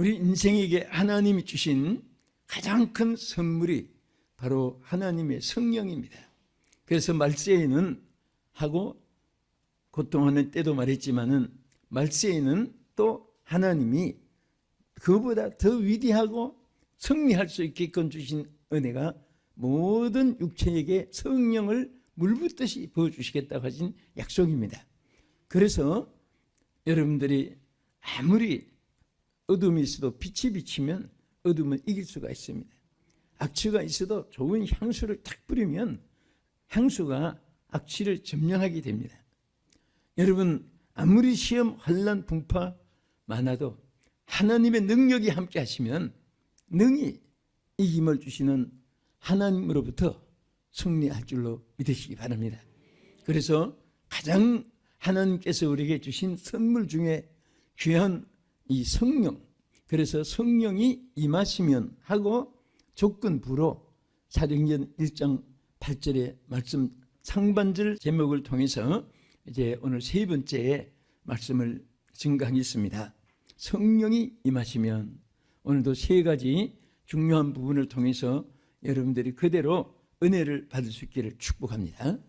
우리 인생에게 하나님이 주신 가장 큰 선물이 바로 하나님의 성령입니다. 그래서 말세에는 하고 고통하는 때도 말했지만은 말세에는 또 하나님이 그보다 더 위대하고 승리할 수 있게끔 주신 은혜가 모든 육체에게 성령을 물붓듯이 부어주시겠다고 하신 약속입니다. 그래서 여러분들이 아무리 어둠이 있어도 빛이 비치면 어둠은 이길 수가 있습니다. 악취가 있어도 좋은 향수를 탁 뿌리면 향수가 악취를 점령하게 됩니다. 여러분, 아무리 시험, 환난, 풍파 많아도 하나님의 능력이 함께 하시면 능히 이김을 주시는 하나님으로부터 승리할 줄로 믿으시기 바랍니다. 그래서 가장 하나님께서 우리에게 주신 선물 중에 귀한 이 성령, 그래서 성령이 임하시면 하고 조건부로 사도행전 1장 8절의 말씀 상반절 제목을 통해서 이제 오늘 세 번째 말씀을 증거하겠습니다. 성령이 임하시면 오늘도 세 가지 중요한 부분을 통해서 여러분들이 그대로 은혜를 받을 수 있기를 축복합니다.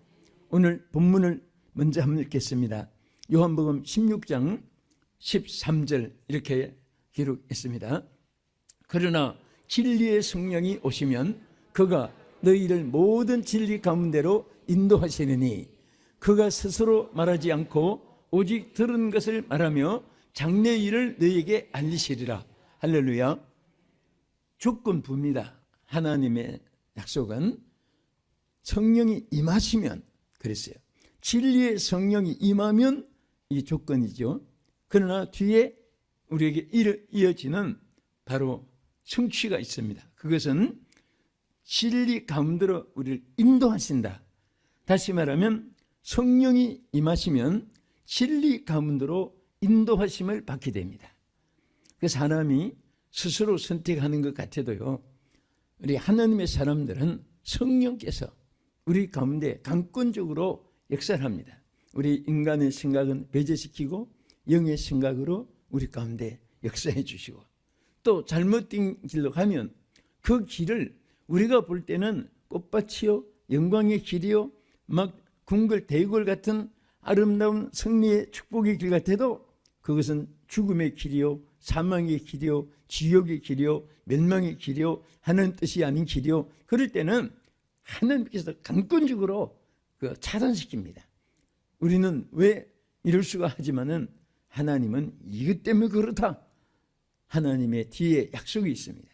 오늘 본문을 먼저 한번 읽겠습니다. 요한복음 16장 13절 이렇게 기록했습니다. 그러나 진리의 성령이 오시면 그가 너희를 모든 진리 가운데로 인도하시느니 그가 스스로 말하지 않고 오직 들은 것을 말하며 장래 일을 너희에게 알리시리라. 할렐루야. 조건부입니다. 하나님의 약속은 성령이 임하시면 그랬어요. 진리의 성령이 임하면 이 조건이죠. 그러나 뒤에 우리에게 이어지는 바로 성취가 있습니다. 그것은 진리 가운데로 우리를 인도하신다. 다시 말하면 성령이 임하시면 진리 가운데로 인도하심을 받게 됩니다. 그 사람이 스스로 선택하는 것 같아도요, 우리 하나님의 사람들은 성령께서 우리 가운데 강권적으로 역사를 합니다. 우리 인간의 생각은 배제시키고 영의 생각으로 우리 가운데 역사해 주시고 또 잘못된 길로 가면 그 길을 우리가 볼 때는 꽃밭이요 영광의 길이요 막 궁궐 대궐 같은 아름다운 승리의 축복의 길 같아도 그것은 죽음의 길이요 사망의 길이요 지옥의 길이요 멸망의 길이요 하나님 뜻이 아닌 길이요. 그럴 때는 하나님께서 강권적으로 차단시킵니다. 우리는 왜 이럴 수가 하지만은 하나님은 이것 때문에 그렇다. 하나님의 뒤에 약속이 있습니다.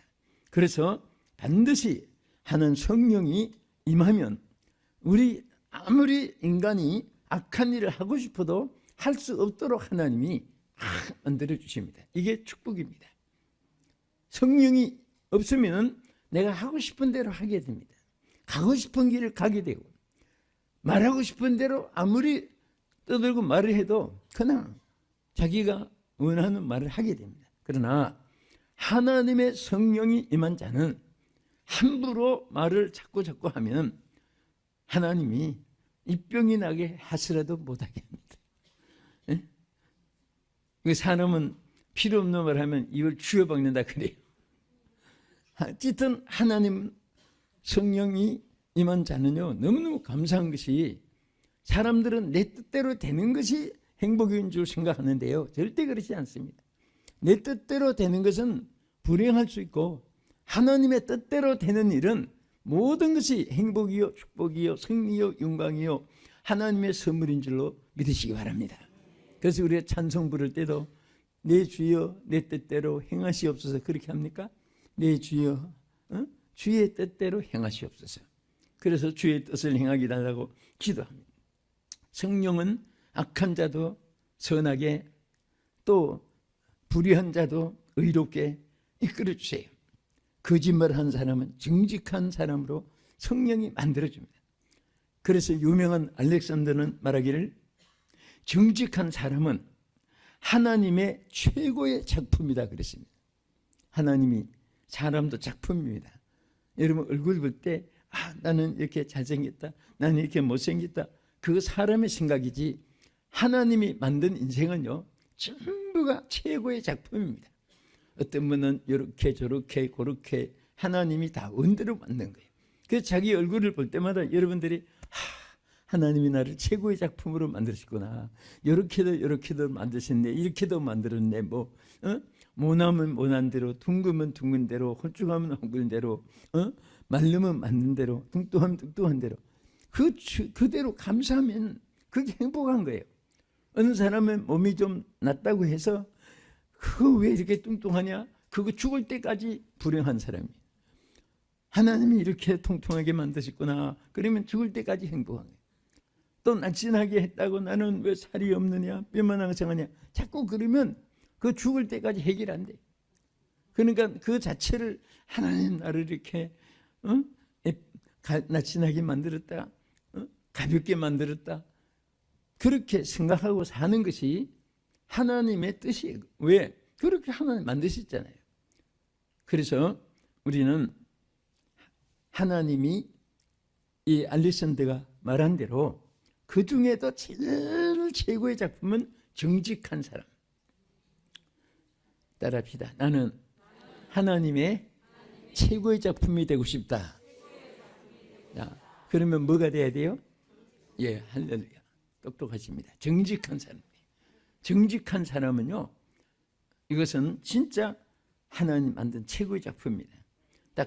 그래서 반드시 하는 성령이 임하면 우리 아무리 인간이 악한 일을 하고 싶어도 할 수 없도록 하나님이 만들어 주십니다. 이게 축복입니다. 성령이 없으면 내가 하고 싶은 대로 하게 됩니다. 가고 싶은 길을 가게 되고 말하고 싶은 대로 아무리 떠들고 말을 해도 그냥 자기가 원하는 말을 하게 됩니다. 그러나 하나님의 성령이 임한 자는 함부로 말을 자꾸 하면 하나님이 입병이 나게 하시라도 못하게 합니다. 예? 그 사람은 필요 없는 말 하면 입을 쥐어박는다 그래요. 어쨌든 하나님 성령이 임한 자는요, 너무너무 감사한 것이 사람들은 내 뜻대로 되는 것이 행복인 줄 생각하는데요, 절대 그렇지 않습니다. 내 뜻대로 되는 것은 불행할 수 있고 하나님의 뜻대로 되는 일은 모든 것이 행복이요 축복이요 승리요 영광이요 하나님의 선물인 줄로 믿으시기 바랍니다. 그래서 우리가 찬송 부를 때도 내 주여 내 뜻대로 행하시옵소서 그렇게 합니까? 내 주여 주의 뜻대로 행하시옵소서. 그래서 주의 뜻을 행하게 달라고 기도합니다. 성령은 악한 자도 선하게 또 불의한 자도 의롭게 이끌어 주세요. 거짓말한 사람은 정직한 사람으로 성령이 만들어줍니다. 그래서 유명한 알렉산더는 말하기를 정직한 사람은 하나님의 최고의 작품이다 그랬습니다. 하나님이 사람도 작품입니다. 여러분 얼굴 볼 때 나는 이렇게 잘생겼다, 나는 이렇게 못생겼다, 그거 사람의 생각이지 하나님이 만든 인생은요 전부가 최고의 작품입니다. 어떤 분은 이렇게 저렇게 그렇게 하나님이 다 원대로 만든 거예요. 그래서 자기 얼굴을 볼 때마다 여러분들이 하나님이 나를 최고의 작품으로 만드셨구나. 이렇게도 만드셨네. 이렇게도 만들었네. 모나면 모난 대로, 둥그면 둥근 대로, 홀쭉하면 홀근 대로, 말르면 맞는 대로, 뚱뚱하면 뚱뚱한 대로. 그대로 감사하면 그게 행복한 거예요. 어느 사람은 몸이 좀 낫다고 해서 그거 왜 이렇게 뚱뚱하냐? 그거 죽을 때까지 불행한 사람이에요. 하나님이 이렇게 통통하게 만드셨구나. 그러면 죽을 때까지 행복한 거예요. 또 날씬하게 했다고 나는 왜 살이 없느냐, 뼈만 항상하냐, 자꾸 그러면 그 죽을 때까지 해결 안 돼. 그러니까 그 자체를 하나님 나를 이렇게 날씬하게 만들었다, 가볍게 만들었다, 그렇게 생각하고 사는 것이 하나님의 뜻이에요. 왜? 그렇게 하나님 만드셨잖아요. 그래서 우리는 하나님이 이 알리선드가 말한 대로 그 중에도 제일 최고의 작품은 정직한 사람. 따라합시다. 나는 하나님의 최고의 작품이 되고 싶다. 자, 그러면 뭐가 돼야 돼요? 예, 할렐루야. 똑똑하십니다. 정직한 사람. 정직한 사람은요, 이것은 진짜 하나님 만든 최고의 작품입니다.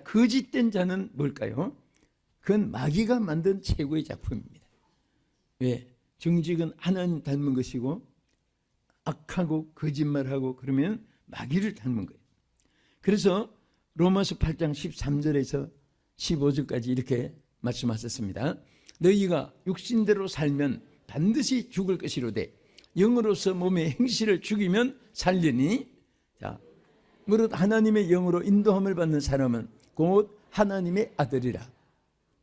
거짓된 자는 뭘까요? 그건 마귀가 만든 최고의 작품입니다. 왜? 정직은 하나님 닮은 것이고 악하고 거짓말하고 그러면 마귀를 닮은 거예요. 그래서 로마서 8장 13절에서 15절까지 이렇게 말씀하셨습니다. 너희가 육신대로 살면 반드시 죽을 것이로되 영으로서 몸의 행실을 죽이면 살리니, 자, 무릇 하나님의 영으로 인도함을 받는 사람은 곧 하나님의 아들이라.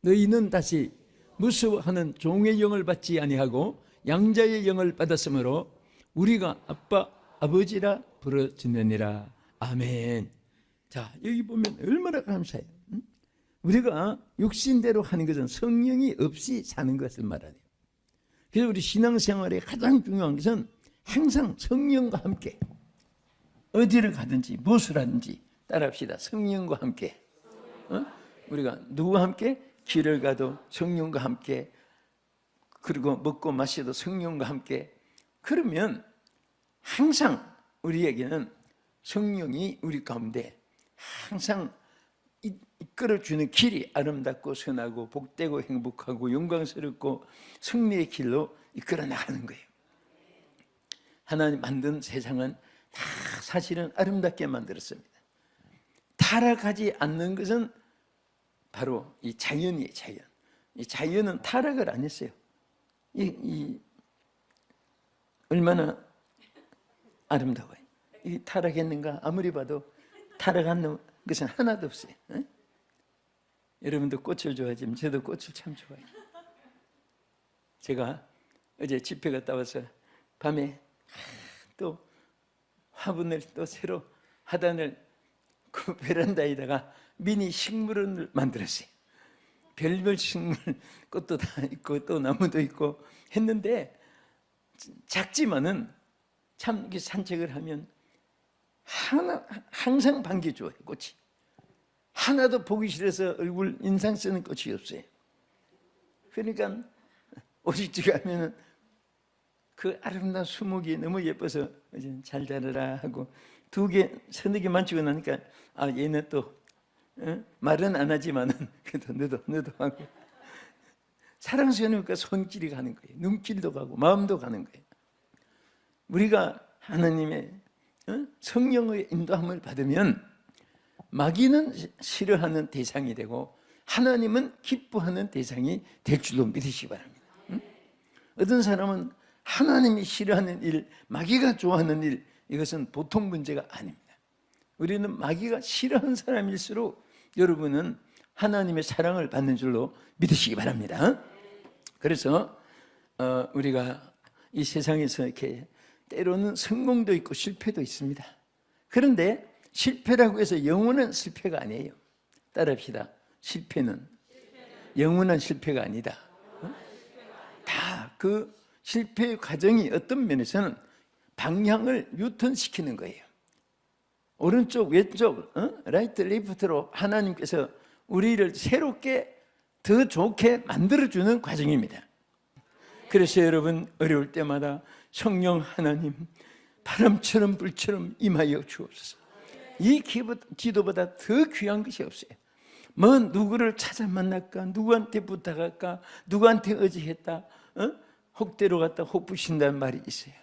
너희는 다시 무수하는 종의 영을 받지 아니하고 양자의 영을 받았으므로 우리가 아빠 아버지라 부르짖느니라. 아멘. 자, 여기 보면 얼마나 감사해요. 우리가 육신대로 하는 것은 성령이 없이 사는 것을 말하네요. 그래서 우리 신앙생활에 가장 중요한 것은 항상 성령과 함께 어디를 가든지 무엇을 하든지 따라합시다. 성령과 함께. 우리가 누구와 함께? 길을 가도 성령과 함께, 그리고 먹고 마셔도 성령과 함께. 그러면 항상 우리에게는 성령이 우리 가운데 항상 이끌어주는 길이 아름답고 선하고 복되고 행복하고 영광스럽고 승리의 길로 이끌어 나가는 거예요. 하나님 만든 세상은 다 사실은 아름답게 만들었습니다. 타락하지 않는 것은 바로 이 자연이에요. 자연. 이 자연은 타락을 안 했어요. 얼마나 아름다워요. 이 타락했는가? 아무리 봐도 타락한 것은 하나도 없어요. 여러분도 꽃을 좋아하지만 저도 꽃을 참 좋아해요. 제가 어제 집회 갔다 와서 밤에 또 화분을 또 새로 하단을 그 베란다에다가 미니 식물원을 만들었어요. 별별 식물, 꽃도 다 있고 또 나무도 있고 했는데 작지만은 참 산책을 하면 항상 반기 좋아요. 꽃이 하나도 보기 싫어서 얼굴 인상 쓰는 꽃이 없어요. 그러니까 오직지 가면은 그 아름다운 수목이 너무 예뻐서 잘 자라라 하고 두 개, 서너 개 만지고 나니까 얘는 또 말은 안 하지만은 그래도 너도 하고 사랑스러우니까 손길이 가는 거예요. 눈길도 가고 마음도 가는 거예요. 우리가 하나님의 성령의 인도함을 받으면 마귀는 싫어하는 대상이 되고 하나님은 기뻐하는 대상이 될 줄로 믿으시기 바랍니다. 어떤 사람은 하나님이 싫어하는 일, 마귀가 좋아하는 일, 이것은 보통 문제가 아닙니다. 우리는 마귀가 싫어하는 사람일수록 여러분은 하나님의 사랑을 받는 줄로 믿으시기 바랍니다. 그래서 우리가 이 세상에서 이렇게 때로는 성공도 있고 실패도 있습니다. 그런데 실패라고 해서 영원한 실패가 아니에요. 따라합시다. 실패는 영원한 실패가 아니다. 다 그 실패의 과정이 어떤 면에서는 방향을 유턴시키는 거예요. 오른쪽 왼쪽 라이트 레프트로 하나님께서 우리를 새롭게 더 좋게 만들어주는 과정입니다. 그래서 여러분 어려울 때마다 성령 하나님 바람처럼 불처럼 임하여 주옵소서. 이 기도보다 더 귀한 것이 없어요. 뭐 누구를 찾아 만날까, 누구한테 부탁할까, 누구한테 의지했다, 혹대로 갔다 혹 부신다는 말이 있어요.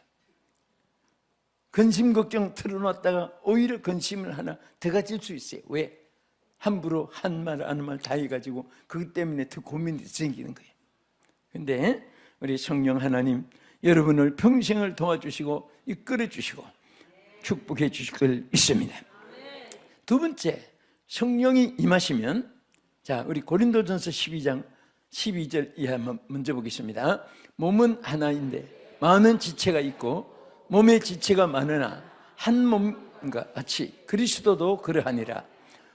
근심 걱정 털어놨다가 오히려 근심을 하나 더 가질 수 있어요. 왜? 함부로 한 말 안 한 말 다 해가지고 그것 때문에 더 고민이 생기는 거예요. 근데 우리 성령 하나님 여러분을 평생을 도와주시고 이끌어 주시고 축복해 주실 걸 믿습니다. 두 번째, 성령이 임하시면, 자, 우리 고린도전서 12장 12절 이하 먼저 보겠습니다. 몸은 하나인데 많은 지체가 있고 몸의 지체가 많으나 한 몸과 같이 그리스도도 그러하니라.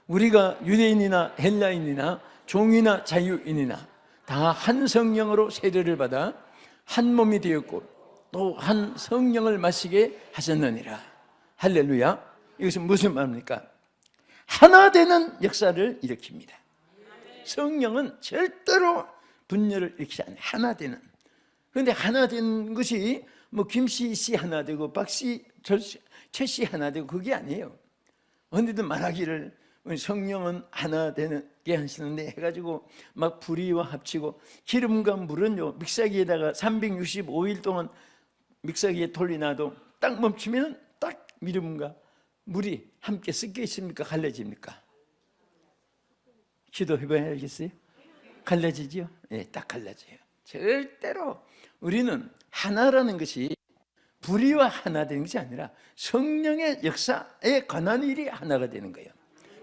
우리가 유대인이나 헬라인이나 종이나 자유인이나 다 한 성령으로 세례를 받아 한 몸이 되었고 또 한 성령을 마시게 하셨느니라. 할렐루야. 이것은 무슨 말입니까? 하나 되는 역사를 일으킵니다. 성령은 절대로 분열을 일으키지 않아요. 하나 되는. 그런데 하나 되는 것이 뭐 김씨 씨 하나 되고 박씨 최씨 하나 되고 그게 아니에요. 언제든 말하기를 성령은 하나 되게 하시는데 해가지고 막 불의와 합치고 기름과 물은요 믹사기에다가 365일 동안 믹사기에 돌려놔도 딱 멈추면 딱 기름과 물이 함께 섞여 있습니까? 갈라집니까? 기도해봐야 알겠어요? 갈라지죠? 네, 딱 갈라져요. 절대로 우리는 하나라는 것이 불의와 하나 되는 것이 아니라 성령의 역사에 관한 일이 하나가 되는 거예요.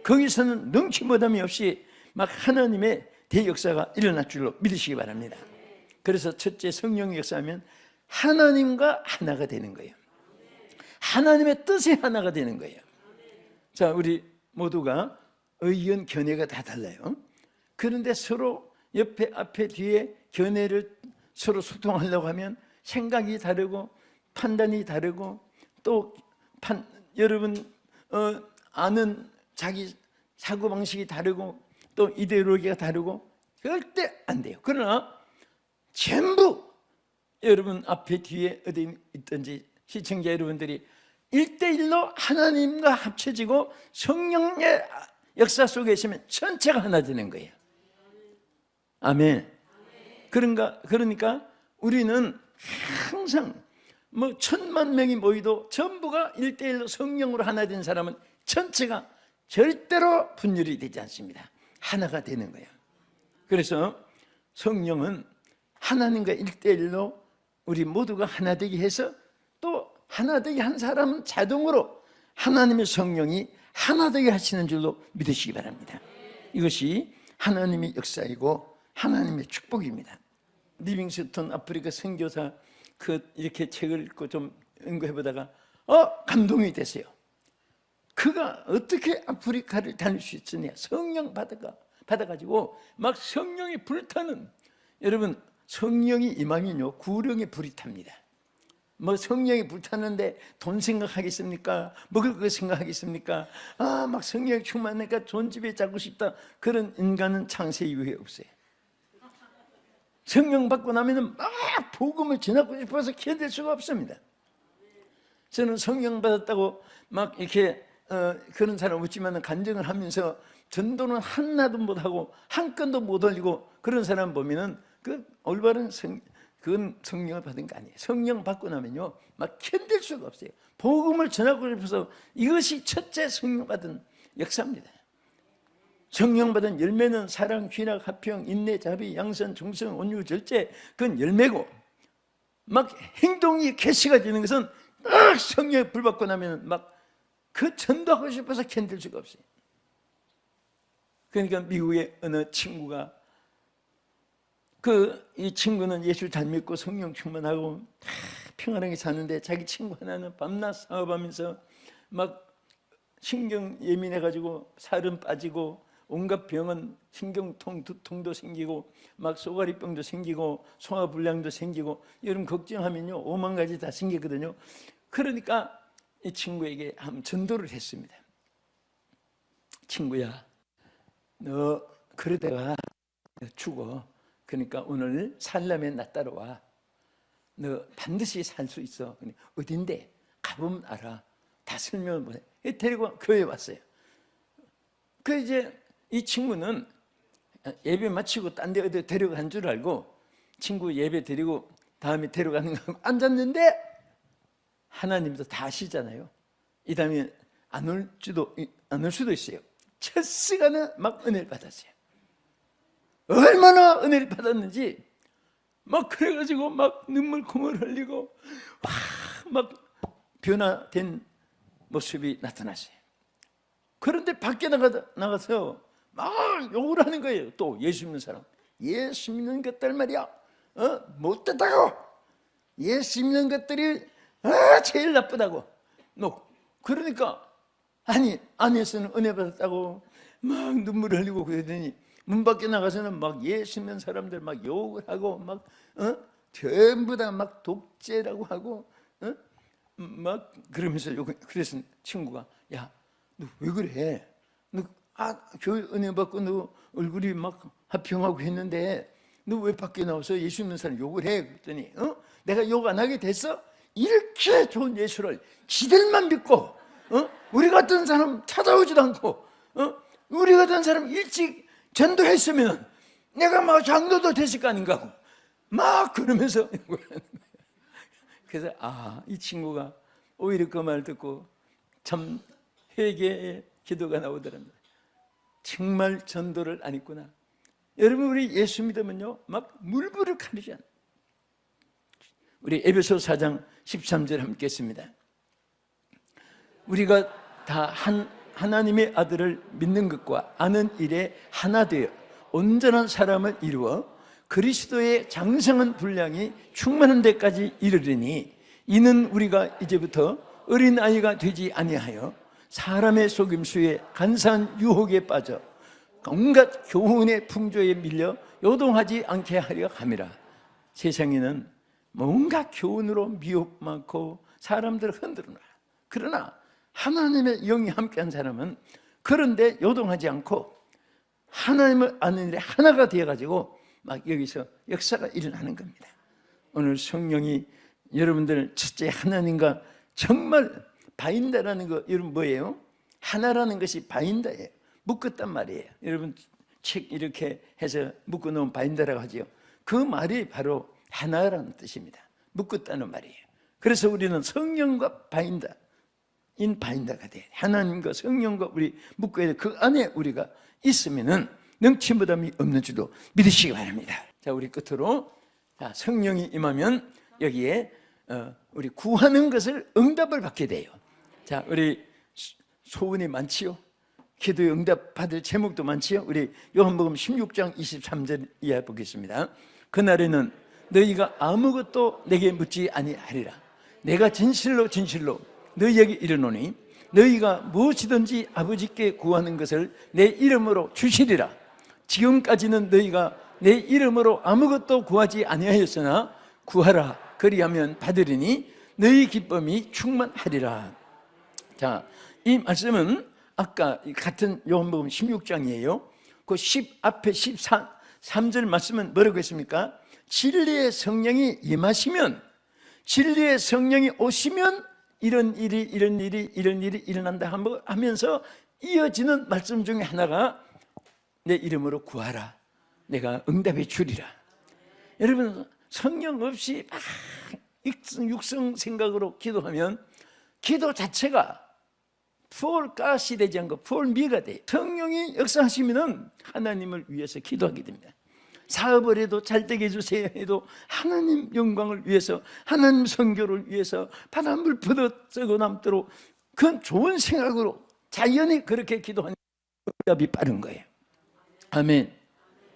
거기서는 능치보담이 없이 막 하나님의 대역사가 일어날 줄로 믿으시기 바랍니다. 그래서 첫째, 성령의 역사하면 하나님과 하나가 되는 거예요. 하나님의 뜻이 하나가 되는 거예요. 자, 우리 모두가 의견, 견해가 다 달라요. 그런데 서로 옆에, 앞에, 뒤에 견해를 서로 소통하려고 하면 생각이 다르고 판단이 다르고 또 여러분 아는 자기 사고방식이 다르고 또 이데올로기가 다르고 절대 안 돼요. 그러나 전부 여러분 앞에 뒤에 어디 있든지 시청자 여러분들이 1대1로 하나님과 합쳐지고 성령의 역사 속에 있으면 전체가 하나 되는 거예요. 아멘. 그러니까 우리는 항상 뭐 10,000,000명이 모이도 전부가 1대1로 성령으로 하나 된 사람은 전체가 절대로 분열이 되지 않습니다. 하나가 되는 거예요. 그래서 성령은 하나님과 1대1로 우리 모두가 하나 되게 해서 또 하나 되게 한 사람은 자동으로 하나님의 성령이 하나 되게 하시는 줄로 믿으시기 바랍니다. 이것이 하나님의 역사이고 하나님의 축복입니다. 리빙스턴 아프리카 선교사 이렇게 책을 읽고 좀 연구해보다가 감동이 됐어요. 그가 어떻게 아프리카를 다닐 수 있으냐? 성령 받아가지고 막 성령이 불타는, 여러분 성령이 임하면요 구령에 불이 탑니다. 뭐 성령이 불타는데 돈 생각하겠습니까? 먹을 거 생각하겠습니까? 막 성령이 충만하니까 좋은 집에 자고 싶다. 그런 인간은 창세 이후에 없어요. 성령 받고 나면은 막 복음을 전하고 싶어서 견딜 수가 없습니다. 저는 성령 받았다고 막 이렇게 그런 사람 없지만 간증을 하면서 전도는 하나도 못하고 한 건도 못 올리고 그런 사람 보면은 그 올바른 그건 성령을 받은 거 아니에요. 성령 받고 나면요 막 견딜 수가 없어요. 복음을 전하고 싶어서 이것이 첫째 성령 받은 역사입니다. 성령 받은 열매는 사랑, 귀락, 화평, 인내, 자비, 양선,忠성, 온유, 절제. 그건 열매고 막 행동이 개시가 되는 것은 성령에 불 받고 나면 막 그 전도하고 싶어서 견딜 수가 없어요. 그러니까 미국의 어느 친구가 이 친구는 예수를 잘 믿고 성령 충만하고 평안하게 사는데 자기 친구 하나는 밤낮 사업하면서 막 신경 예민해가지고 살은 빠지고 온갖 병은 신경통, 두통도 생기고 막 소가리병도 생기고 소화불량도 생기고 여러분 걱정하면요 5만 가지 다 생기거든요. 그러니까 이 친구에게 한번 전도를 했습니다. 친구야, 너 그러다가 죽어. 그러니까 오늘 살려면 나 따라와. 너 반드시 살 수 있어. 어딘데? 가보면 알아. 다 설명을 못해. 데리고 교회에 왔어요. 그 이제 이 친구는 예배 마치고 딴 데 어디 데려간 줄 알고 친구 예배 드리고 다음에 데려가는 거 앉았는데 하나님도 다 아시잖아요. 이 다음에 안 올 수도 있어요. 첫 시간에 막 은혜를 받았어요. 얼마나 은혜를 받았는지 막 그래가지고 막 눈물 콧물 흘리고 막 변화된 모습이 나타났어요. 그런데 밖에 나가서 막 욕을 하는 거예요. 또 예수 믿는 사람, 예수 믿는 것들 말이야 못됐다고, 예수 믿는 것들이 제일 나쁘다고. 그러니까 아니 안에서는 은혜 받았다고 막 눈물 흘리고 그러더니 문 밖에 나가서는 막 예수 믿는 사람들 막 욕을 하고 막 전부 다 막 독재라고 하고 막 그러면서 그래서 친구가 야, 너 왜 그래? 너 교회 은혜 받고 너 얼굴이 막 화평하고 했는데 너 왜 밖에 나와서 예수 믿는 사람 욕을 해? 그랬더니 내가 욕 안 하게 됐어? 이렇게 좋은 예수를 지들만 믿고 우리 같은 사람 찾아오지도 않고 우리 같은 사람 일찍 전도했으면 내가 막 장로도 됐을 거 아닌가 하고 막 그러면서 그래서 이 친구가 오히려 그 말 듣고 참 회개의 기도가 나오더랍니다. 정말 전도를 안 했구나. 여러분, 우리 예수 믿으면요 막 물불을 가리지 않아요. 우리 에베소 4장 13절 함께 했습니다. 우리가 다 하나님의 아들을 믿는 것과 아는 일에 하나 되어 온전한 사람을 이루어 그리스도의 장성한 분량이 충만한 데까지 이르리니 이는 우리가 이제부터 어린아이가 되지 아니하여 사람의 속임수에 간사한 유혹에 빠져 온갖 교훈의 풍조에 밀려 요동하지 않게 하려 함이라. 세상에는 뭔가 교훈으로 미혹 많고 사람들을 흔들어놔. 그러나 하나님의 영이 함께한 사람은 그런데 요동하지 않고 하나님을 아는 일에 하나가 되어가지고 막 여기서 역사가 일어나는 겁니다. 오늘 성령이 여러분들 첫째 하나님과 정말 바인다라는 거 여러분 뭐예요? 하나라는 것이 바인다예요. 묶었단 말이에요. 여러분 책 이렇게 해서 묶어놓은 바인다라고 하죠. 그 말이 바로 하나라는 뜻입니다. 묶었다는 말이에요. 그래서 우리는 성령과 바인다 바인다가 돼. 하나님과 성령과 우리 묶어야 돼. 그 안에 우리가 있으면은 능치무담이 없는 줄로 믿으시기 바랍니다. 자, 우리 끝으로 성령이 임하면 여기에 우리 구하는 것을 응답을 받게 돼요. 자, 우리 소원이 많지요. 기도의 응답 받을 제목도 많지요. 우리 요한복음 16장 23절 이하 보겠습니다. 그날에는 너희가 아무것도 내게 묻지 아니하리라. 내가 진실로 진실로 너희에게 이르노니 너희가 무엇이든지 아버지께 구하는 것을 내 이름으로 주시리라. 지금까지는 너희가 내 이름으로 아무것도 구하지 아니하였으나 구하라. 그리하면 받으리니 너희 기쁨이 충만하리라. 자, 이 말씀은 아까 같은 요한복음 16장이에요. 그 10 앞에 13절 말씀은 뭐라고 했습니까? 진리의 성령이 임하시면, 진리의 성령이 오시면 이런 일이 일어난다 하면서 이어지는 말씀 중에 하나가 내 이름으로 구하라. 내가 응답해 주리라. 여러분, 성령 없이 막 육성 생각으로 기도하면 기도 자체가 풀가시 되지 않고 풀미가 돼요. 성령이 역사하시면 하나님을 위해서 기도하게 됩니다. 사업을 해도 잘 되게 해주세요 해도 하나님 영광을 위해서, 하나님 선교를 위해서 바람을 부딪히고 남도록 그건 좋은 생각으로 자연히 그렇게 기도하는 응답이 빠른 거예요. 아멘.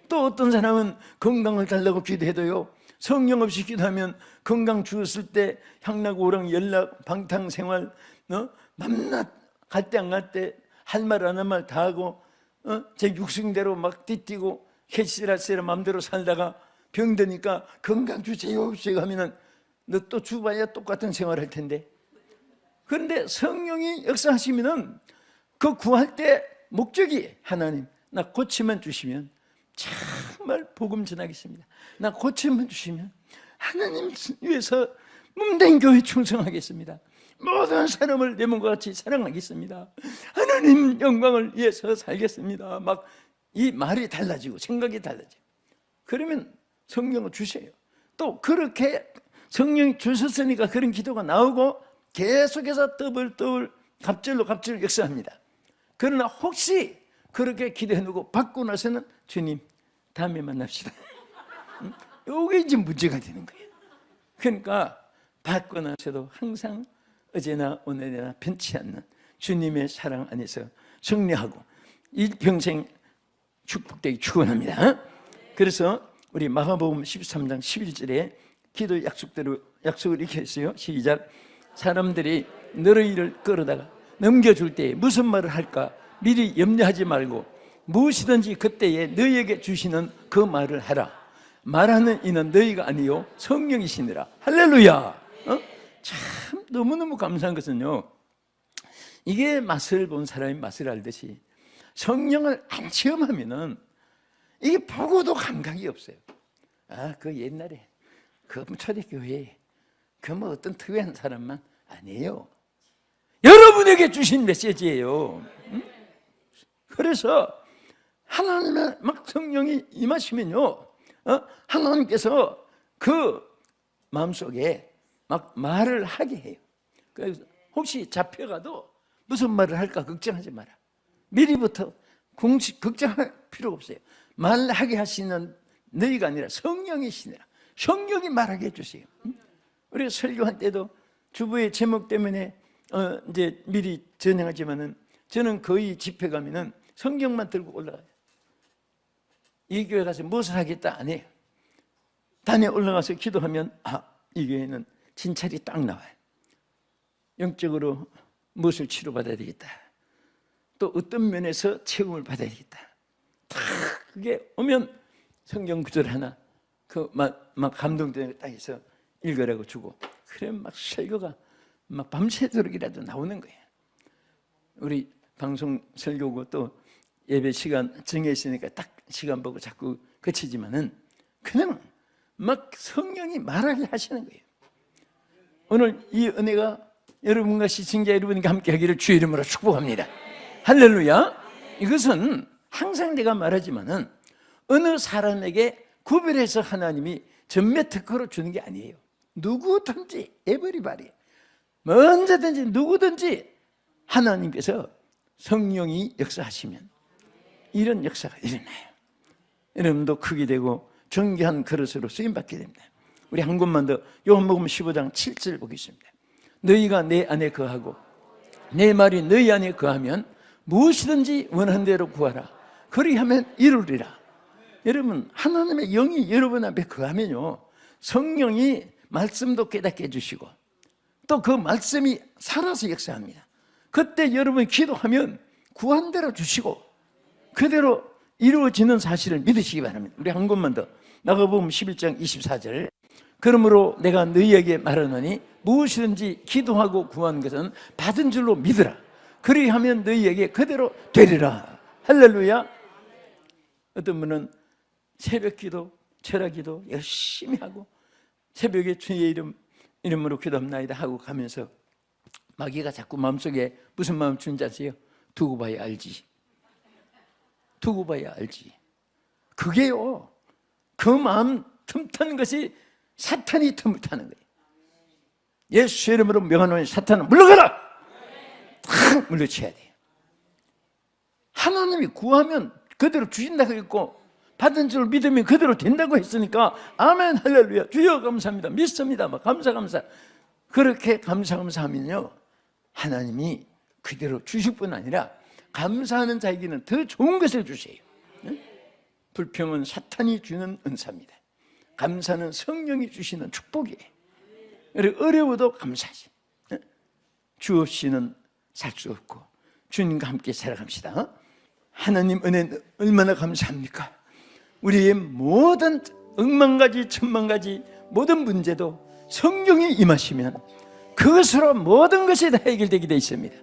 또 어떤 사람은 건강을 달라고 기도해도요, 성령 없이 기도하면 건강 주었을 때 향락 오랑 연락 방탕생활 밤낮 갈 때 안 갈 때 할 말 안 할 말 다 하고 제 육성대로 막 뛰뛰고 캐시라세라 마음대로 살다가 병드니까 건강 주세요 하면은 너 또 주봐야 똑같은 생활할 텐데. 그런데 성령이 역사하시면은 그 구할 때 목적이 하나님 나 고침만 주시면 정말 복음 전하겠습니다. 나 고침만 주시면 하나님 위해서 몸된 교회 충성하겠습니다. 모든 사람을 내 몸과 같이 사랑하겠습니다. 하나님 영광을 위해서 살겠습니다. 막 이 말이 달라지고 생각이 달라지고, 그러면 성령을 주세요. 또 그렇게 성령이 주셨으니까 그런 기도가 나오고 계속해서 더블 갑절로 역사합니다. 그러나 혹시 그렇게 기도해놓고 받고 나서는 주님 다음에 만납시다. 이게 이제 문제가 되는 거예요. 그러니까 받고 나서도 항상 어제나 오늘이나 변치 않는 주님의 사랑 안에서 승리하고 일평생 축복되기 축원합니다. 그래서 우리 마가복음 13장 11절에 기도 약속을 이렇게 했어요. 시작. 사람들이 너희를 끌어다가 넘겨줄 때에 무슨 말을 할까 미리 염려하지 말고 무엇이든지 그때에 너희에게 주시는 그 말을 하라. 말하는 이는 너희가 아니요 성령이시니라. 할렐루야. 참 너무너무 감사한 것은요, 이게 맛을 본 사람이 맛을 알듯이 성령을 안 체험하면은 이게 보고도 감각이 없어요. 그 옛날에 그 초대교회에 그 뭐 어떤 특별한 사람만 아니에요. 여러분에게 주신 메시지예요. 그래서 하나님의 막 성령이 임하시면요, 하나님께서 그 마음속에 막 말을 하게 해요. 그래서 혹시 잡혀가도 무슨 말을 할까 걱정하지 마라. 미리부터 걱정할 필요가 없어요. 말하게 하시는 너희가 아니라 성령이시니라. 성령이 말하게 해주세요. 우리가 설교할 때도 주부의 제목 때문에 이제 미리 전행하지만은 저는 거의 집회 가면은 성경만 들고 올라가요. 이 교회 가서 무엇을 하겠다 안 해요. 단에 올라가서 기도하면 이 교회는 진찰이 딱 나와요. 영적으로 무엇을 치료받아야 되겠다, 또 어떤 면에서 체험을 받아야 되겠다, 다 그게 오면 성경 구절 하나 막 감동되는 거 딱 해서 읽으라고 주고, 그래 막 설교가 막 밤새도록이라도 나오는 거예요. 우리 방송 설교고 또 예배 시간 정해 있으니까 딱 시간 보고 자꾸 그치지만은 그냥 막 성령이 말하게 하시는 거예요. 오늘 이 은혜가 여러분과 시청자 여러분과 함께 하기를 주의 이름으로 축복합니다. 할렐루야. 이것은 항상 내가 말하지만은 어느 사람에게 구별해서 하나님이 전매 특허로 주는 게 아니에요. 누구든지 에버리바디, 언제든지 누구든지 하나님께서 성령이 역사하시면 이런 역사가 일어나요. 여러분도 크게 되고 존귀한 그릇으로 쓰임받게 됩니다. 우리 한 곳만 더 요한복음 15장 7절 보겠습니다. 너희가 내 안에 거하고 내 말이 너희 안에 거하면 무엇이든지 원하는 대로 구하라. 그리하면 이루리라. 여러분, 하나님의 영이 여러분 앞에 거하면요, 성령이 말씀도 깨닫게 해주시고 또 그 말씀이 살아서 역사합니다. 그때 여러분이 기도하면 구한 대로 주시고 그대로 이루어지는 사실을 믿으시기 바랍니다. 우리 한 곳만 더 마가복음 11장 24절. 그러므로 내가 너희에게 말하노니 무엇이든지 기도하고 구한 것은 받은 줄로 믿으라. 그리하면 너희에게 그대로 되리라. 할렐루야. 어떤 분은 새벽 기도, 철학 기도 열심히 하고 새벽에 주의 이름으로 기도합나이다 하고 가면서 마귀가 자꾸 마음속에 무슨 마음 주는지 아세요? 두고 봐야 알지. 두고 봐야 알지. 그게요, 그 마음 틈타는 것이 사탄이 틈을 타는 거예요. 예수 이름으로 명하노니 사탄은 물러가라! 탁 물러쳐야 돼요. 하나님이 구하면 그대로 주신다고 했고 받은 줄 믿으면 그대로 된다고 했으니까 아멘 할렐루야 주여 감사합니다 믿습니다 막 감사 그렇게 감사하면요 하나님이 그대로 주실 뿐 아니라 감사하는 자에게는 더 좋은 것을 주세요. 불평은 사탄이 주는 은사입니다. 감사는 성령이 주시는 축복이에요. 어려워도 감사하지. 주 없이는 살 수 없고 주님과 함께 살아갑시다. 하나님 은혜 얼마나 감사합니까? 우리의 모든 억만가지 천만가지 모든 문제도 성령이 임하시면 그것으로 모든 것이 다 해결되게 되어 있습니다.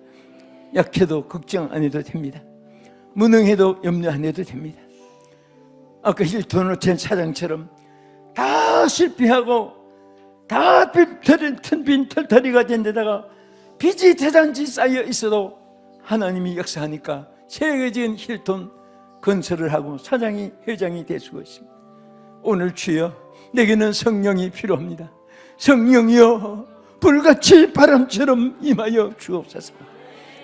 약해도 걱정 안 해도 됩니다. 무능해도 염려 안 해도 됩니다. 아까 힐튼 호텔 사장처럼 다 실패하고 다 빈털터리가 된 데다가 빚이 대단지 쌓여 있어도 하나님이 역사하니까 세계적인 힐튼 건설을 하고 사장이 회장이 될 수가 있습니다. 오늘 주여, 내게는 성령이 필요합니다. 성령이여, 불같이 바람처럼 임하여 주옵소서.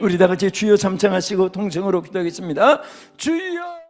우리 다 같이 주여 삼창하시고 동성으로 기도하겠습니다. 주여.